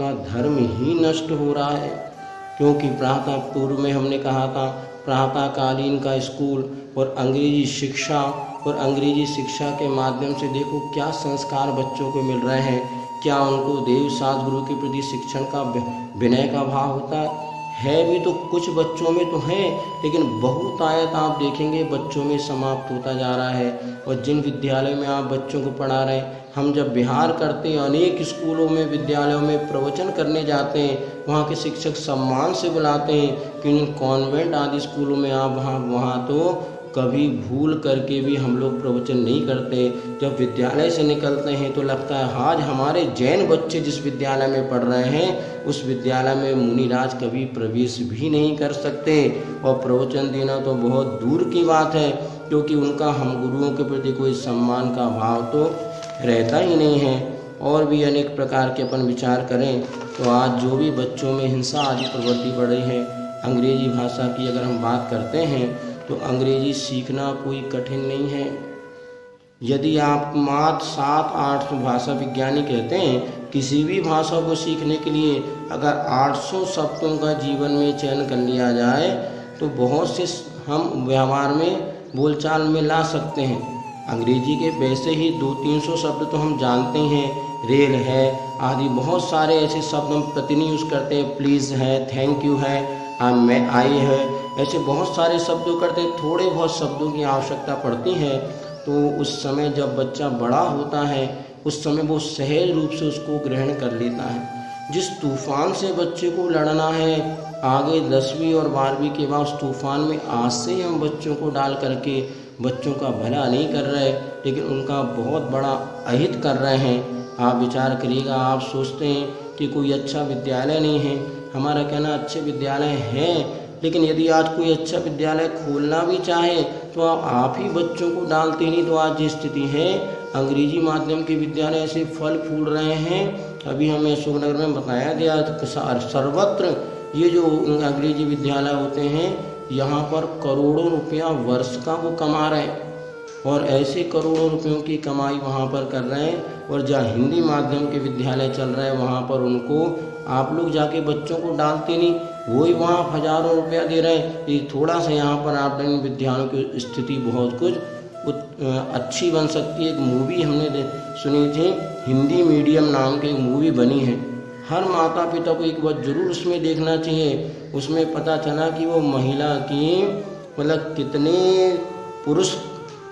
का धर्म ही नष्ट हो रहा है। क्योंकि प्रातः पूर्व में हमने कहा था प्रातःकालीन का स्कूल और अंग्रेजी शिक्षा, और अंग्रेजी शिक्षा के माध्यम से देखो क्या संस्कार बच्चों को मिल रहे हैं, क्या उनको देव शास्त्र गुरु के प्रति शिक्षण का विनय का भाव होता है भी तो कुछ बच्चों में तो है, लेकिन बहुतायत आप देखेंगे बच्चों में समाप्त होता जा रहा है। और जिन विद्यालय में आप बच्चों को पढ़ा रहे हैं, हम जब बिहार करते अनेक स्कूलों में विद्यालयों में प्रवचन करने जाते हैं, वहाँ के शिक्षक सम्मान से बुलाते हैं कि कॉन्वेंट आदि स्कूलों में आप वहाँ तो कभी भूल करके भी हम लोग प्रवचन नहीं करते। जब विद्यालय से निकलते हैं तो लगता है आज हमारे जैन बच्चे जिस विद्यालय में पढ़ रहे हैं उस विद्यालय में मुनिराज कभी प्रवेश भी नहीं कर सकते, और प्रवचन देना तो बहुत दूर की बात है, क्योंकि उनका हम गुरुओं के प्रति कोई सम्मान का भाव तो रहता ही नहीं है। और भी अनेक प्रकार के अपन विचार करें तो आज जो भी बच्चों में हिंसा आदि प्रवृत्ति बढ़ रही है, अंग्रेजी भाषा की अगर हम बात करते हैं तो अंग्रेजी सीखना कोई कठिन नहीं है। यदि आप मात्र 7-8 भाषा विज्ञानी कहते हैं किसी भी भाषा को सीखने के लिए अगर 800 शब्दों का जीवन में चयन कर लिया जाए तो बहुत से हम व्यवहार में बोलचाल में ला सकते हैं। अंग्रेजी के वैसे ही 200-300 शब्द तो हम जानते हैं, रेल है आदि बहुत सारे ऐसे शब्द हम प्रतिदिन यूज़ करते हैं, प्लीज़ है, थैंक यू है, मैं आई है, ऐसे बहुत सारे शब्दों करते हैं। थोड़े बहुत शब्दों की आवश्यकता पड़ती है, तो उस समय जब बच्चा बड़ा होता है उस समय वो सहज रूप से उसको ग्रहण कर लेता है। जिस तूफान से बच्चे को लड़ना है आगे 10वीं और 12वीं के बाद उस तूफान में आज से ही हम बच्चों को डाल करके बच्चों का भला नहीं कर रहे, लेकिन उनका बहुत बड़ा अहित कर रहे हैं। आप विचार करिएगा, आप सोचते हैं कि कोई अच्छा विद्यालय नहीं है, हमारा कहना अच्छे विद्यालय हैं, लेकिन यदि आज कोई अच्छा विद्यालय खोलना भी चाहे तो आप ही बच्चों को डालते नहीं। तो आज ये स्थिति है, अंग्रेजी माध्यम के विद्यालय ऐसे फल फूल रहे हैं। अभी हमें अशोकनगर में बताया गया सर्वत्र ये जो अंग्रेजी विद्यालय होते हैं यहाँ पर करोड़ों रुपया वर्ष का वो कमा रहे हैं, और ऐसे करोड़ों रुपयों की कमाई वहाँ पर कर रहे हैं। और जहाँ हिंदी माध्यम के विद्यालय चल रहे हैं वहाँ पर उनको आप लोग जाके बच्चों को डालते नहीं, वही वहाँ हज़ारों रुपया दे रहे हैं। ये थोड़ा सा यहाँ पर आप विद्यालयों की स्थिति बहुत कुछ अच्छी बन सकती है। एक मूवी हमने सुनी थी, हिंदी मीडियम नाम की एक मूवी बनी है, हर माता पिता को एक बार जरूर उसमें देखना चाहिए। उसमें पता चला कि वो महिला की मतलब कितने पुरुष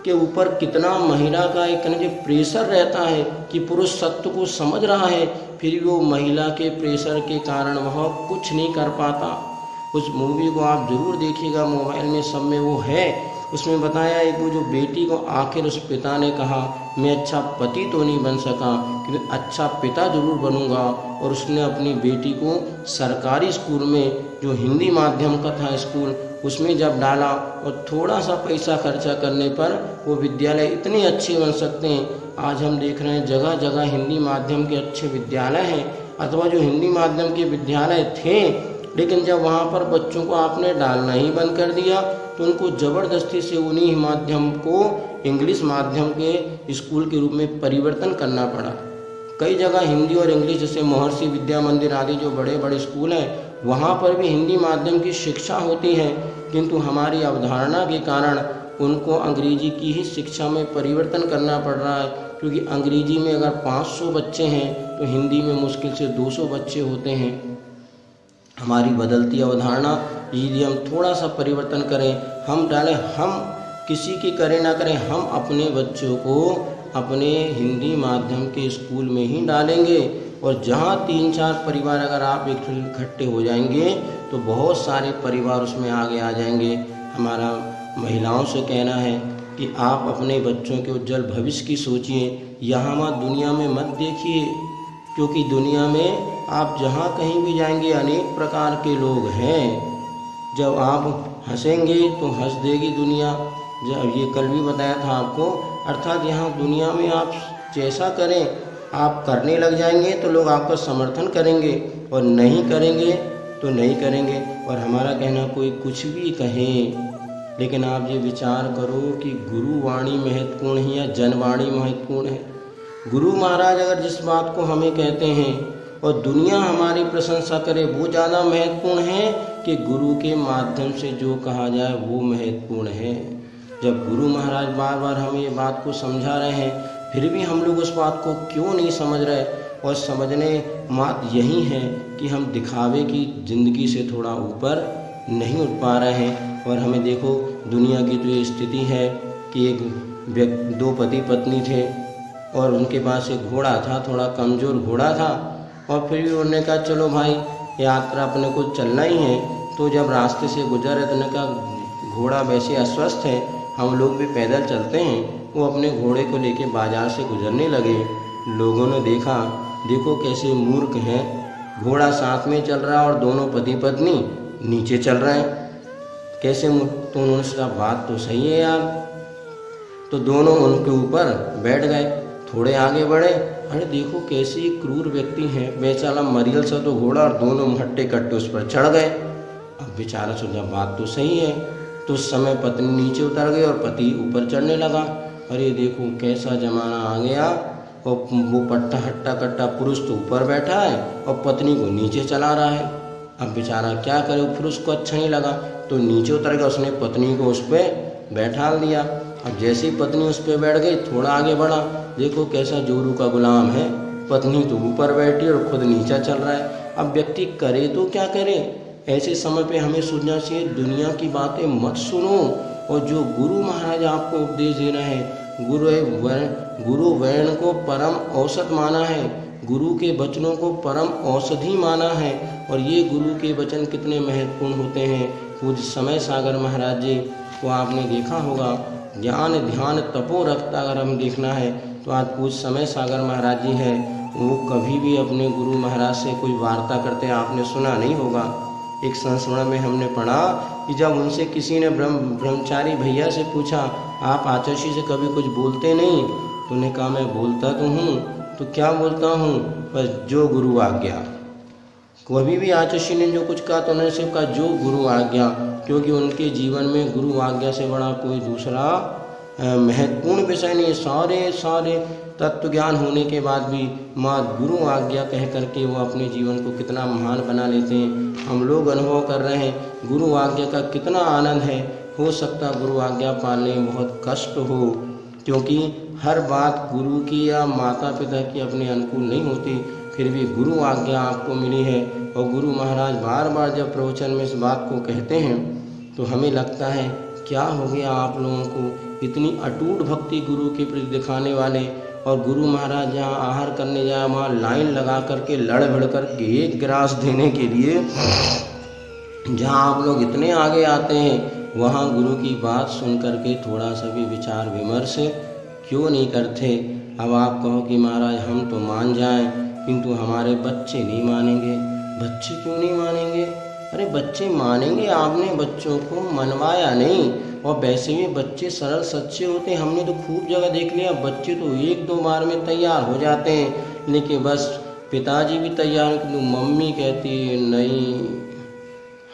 के ऊपर कितना महिला का एक जो प्रेशर रहता है कि पुरुष सत्य को समझ रहा है, फिर वो महिला के प्रेशर के कारण वह कुछ नहीं कर पाता। उस मूवी को आप ज़रूर देखिएगा, मोबाइल में सब में वो है। उसमें बताया एक वो जो बेटी को आखिर उस पिता ने कहा मैं अच्छा पति तो नहीं बन सका लेकिन अच्छा पिता ज़रूर बनूंगा, और उसने अपनी बेटी को सरकारी स्कूल में जो हिंदी माध्यम का था स्कूल उसमें जब डाला, और थोड़ा सा पैसा खर्चा करने पर वो विद्यालय इतने अच्छे बन सकते हैं। आज हम देख रहे हैं जगह जगह हिंदी माध्यम के अच्छे विद्यालय हैं, अथवा जो हिंदी माध्यम के विद्यालय थे लेकिन जब वहाँ पर बच्चों को आपने डालना ही बंद कर दिया तो उनको ज़बरदस्ती से उन्हीं माध्यम को इंग्लिश माध्यम के स्कूल के रूप में परिवर्तन करना पड़ा। कई जगह हिंदी और इंग्लिश जैसे महर्षि विद्या मंदिर आदि जो बड़े बड़े स्कूल हैं वहाँ पर भी हिंदी माध्यम की शिक्षा होती है, किंतु हमारी अवधारणा के कारण उनको अंग्रेजी की ही शिक्षा में परिवर्तन करना पड़ रहा है। क्योंकि अंग्रेजी में अगर 500 बच्चे हैं तो हिंदी में मुश्किल से 200 बच्चे होते हैं। हमारी बदलती अवधारणा यदि हम थोड़ा सा परिवर्तन करें, हम डालें, हम किसी की करें ना करें, हम अपने बच्चों को अपने हिंदी माध्यम के स्कूल में ही डालेंगे, और जहाँ 3-4 परिवार अगर आप इकट्ठे हो जाएंगे तो बहुत सारे परिवार उसमें आगे आ जाएंगे। हमारा महिलाओं से कहना है कि आप अपने बच्चों के उज्जवल भविष्य की सोचिए, यहाँ मत दुनिया में मत देखिए, क्योंकि दुनिया में आप जहाँ कहीं भी जाएंगे अनेक प्रकार के लोग हैं। जब आप हंसेंगे तो हंस देगी दुनिया, जब ये कल भी बताया था आपको, अर्थात यहाँ दुनिया में आप जैसा करें आप करने लग जाएंगे तो लोग आपका समर्थन करेंगे, और नहीं करेंगे तो नहीं करेंगे। और हमारा कहना कोई कुछ भी कहे, लेकिन आप ये विचार करो कि गुरुवाणी महत्वपूर्ण है या जनवाणी महत्वपूर्ण है। गुरु महाराज अगर जिस बात को हमें कहते हैं और दुनिया हमारी प्रशंसा करे वो ज़्यादा महत्वपूर्ण है कि गुरु के माध्यम से जो कहा जाए वो महत्वपूर्ण है। जब गुरु महाराज बार बार हमें ये बात को समझा रहे हैं, फिर भी हम लोग उस बात को क्यों नहीं समझ रहे, और समझने मात यही है कि हम दिखावे की ज़िंदगी से थोड़ा ऊपर नहीं उठ पा रहे हैं। और हमें देखो दुनिया की तो ये स्थिति है कि दो पति पत्नी थे और उनके पास एक घोड़ा था, थोड़ा कमज़ोर घोड़ा था, और फिर भी उन्होंने कहा चलो भाई यात्रा अपने को चलना ही है। तो जब रास्ते से गुजर रहे तो उन्होंने कहा घोड़ा वैसे अस्वस्थ है, हम लोग भी पैदल चलते हैं। वो अपने घोड़े को लेके बाजार से गुजरने लगे। लोगों ने देखा, देखो कैसे मूर्ख हैं, घोड़ा साथ में चल रहा और दोनों पति पत्नी नीचे चल रहे हैं, कैसे। तो उन्होंने कहा बात तो सही है यार। तो दोनों उनके ऊपर बैठ गए, थोड़े आगे बढ़े, अरे देखो कैसे क्रूर व्यक्ति हैं, बेचारा मरियल सा तो घोड़ा, और दोनों हट्टे कट्टे उस पर चढ़ गए। अब बेचारा सोचा बात तो सही है। तो उस समय पत्नी नीचे उतर गई और पति ऊपर चढ़ने लगा। अरे देखो कैसा ज़माना आ गया, और वो पट्टा हट्टा कट्टा पुरुष तो ऊपर बैठा है और पत्नी को नीचे चला रहा है। अब बेचारा क्या करे, पुरुष को अच्छा नहीं लगा तो नीचे उतर गया, उसने पत्नी को उस पर बैठा दिया। अब जैसे ही पत्नी उस पर बैठ गई, थोड़ा आगे बढ़ा, देखो कैसा जोरू का गुलाम है, पत्नी तो ऊपर बैठी और खुद नीचा चल रहा है। अब व्यक्ति करे तो क्या करे। ऐसे समय पे हमें सोचना चाहिए दुनिया की बातें मत सुनो, और जो गुरु महाराज आपको उपदेश दे रहे हैं, गुरु वर्ण को परम औसत माना है, गुरु के वचनों को परम औषधि माना है। और ये गुरु के वचन कितने महत्वपूर्ण होते हैं। पूज्य समय सागर महाराज जी को आपने देखा होगा, ज्ञान ध्यान तपो रखता अगर हम देखना है तो आज पूज्य समय सागर महाराज जी है, वो कभी भी अपने गुरु महाराज से कोई वार्ता करते आपने सुना नहीं होगा। एक संस्मरण में हमने पढ़ा कि जब उनसे किसी ने ब्रह्मचारी भैया से पूछा आप आचार्य से कभी कुछ बोलते नहीं, तो उन्होंने कहा मैं बोलता तो हूँ, तो क्या बोलता हूँ, बस जो गुरु आज्ञा। कभी भी आचार्य ने जो कुछ कहा तो उन्होंने सिर्फ कहा जो गुरु आज्ञा, क्योंकि उनके जीवन में गुरु आज्ञा से बड़ा कोई दूसरा महत्वपूर्ण विषय नहीं। सारे तत्व ज्ञान होने के बाद भी माँ गुरु आज्ञा कह करके वो अपने जीवन को कितना महान बना लेते हैं। हम लोग अनुभव कर रहे हैं गुरु आज्ञा का कितना आनंद है। हो सकता गुरु आज्ञा पालने में बहुत कष्ट हो, क्योंकि हर बात गुरु की या माता पिता की अपने अनुकूल नहीं होती, फिर भी गुरु आज्ञा आपको मिली है। और गुरु महाराज बार बार जब प्रवचन में इस बात को कहते हैं तो हमें लगता है क्या हो गया आप लोगों को, इतनी अटूट भक्ति गुरु के प्रति दिखाने वाले, और गुरु महाराज जहाँ आहार करने जाए वहाँ लाइन लगा करके लड़ भिड़ करके एक गिलास देने के लिए, जहाँ आप लोग इतने आगे आते हैं वहाँ गुरु की बात सुन करके थोड़ा सा भी विचार विमर्श क्यों नहीं करते। अब आप कहो कि महाराज हम तो मान जाएं किंतु हमारे बच्चे नहीं मानेंगे। बच्चे क्यों नहीं मानेंगे? अरे बच्चे मानेंगे, आपने बच्चों को मनवाया नहीं, और वैसे भी बच्चे सरल सच्चे होते हैं। हमने तो खूब जगह देख लिया, बच्चे तो एक दो बार में तैयार हो जाते हैं, लेकिन बस पिताजी भी तैयार किंतु मम्मी कहती है नहीं,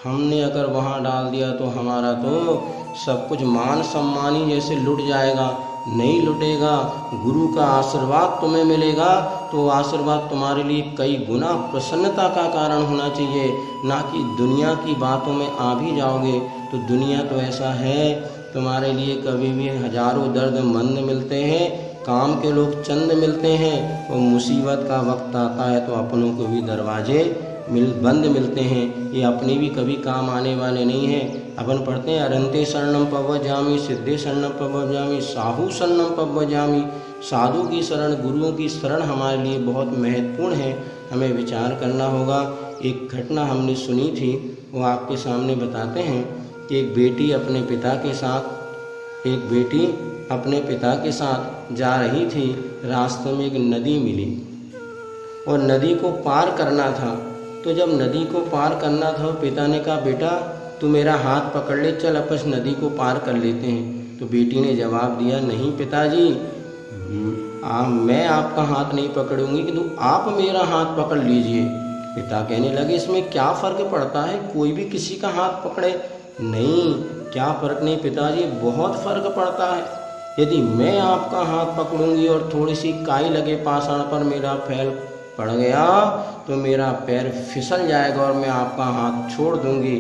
हमने अगर वहाँ डाल दिया तो हमारा तो सब कुछ मान सम्मान ही जैसे लुट जाएगा। नहीं लुटेगा, गुरु का आशीर्वाद तुम्हें मिलेगा तो आशीर्वाद तुम्हारे लिए कई गुना प्रसन्नता का कारण होना चाहिए, ना कि दुनिया की बातों में आ भी जाओगे तो दुनिया तो ऐसा है तुम्हारे लिए कभी भी हजारों दर्द मंद मिलते हैं, काम के लोग चंद मिलते हैं, और मुसीबत का वक्त आता है तो अपनों को भी दरवाजे बंद मिलते हैं। ये अपने भी कभी काम आने वाले नहीं हैं। अपन पढ़ते हैं अरंते शरणम पवज्जामि, सिद्धे शरणम पवज्जामि, साहू शरणम पवज्जामि। साधु की शरण, गुरुओं की शरण हमारे लिए बहुत महत्वपूर्ण है, हमें विचार करना होगा। एक घटना हमने सुनी थी वो आपके सामने बताते हैं कि एक बेटी अपने पिता के साथ जा रही थी। रास्ते में एक नदी मिली और नदी को पार करना था। तो जब नदी को पार करना था पिता ने कहा बेटा तू मेरा हाथ पकड़ ले, चल अपन नदी को पार कर लेते हैं। तो बेटी ने जवाब दिया नहीं पिताजी, मैं आपका हाथ नहीं पकड़ूंगी किंतु आप मेरा हाथ पकड़ लीजिए। पिता कहने लगे इसमें क्या फ़र्क पड़ता है, कोई भी किसी का हाथ पकड़े। नहीं, क्या फ़र्क नहीं पिताजी, बहुत फ़र्क पड़ता है। यदि मैं आपका हाथ पकड़ूंगी और थोड़ी सी काई लगे पाषाण पर मेरा पैर पड़ गया तो मेरा पैर फिसल जाएगा और मैं आपका हाथ छोड़ दूंगी।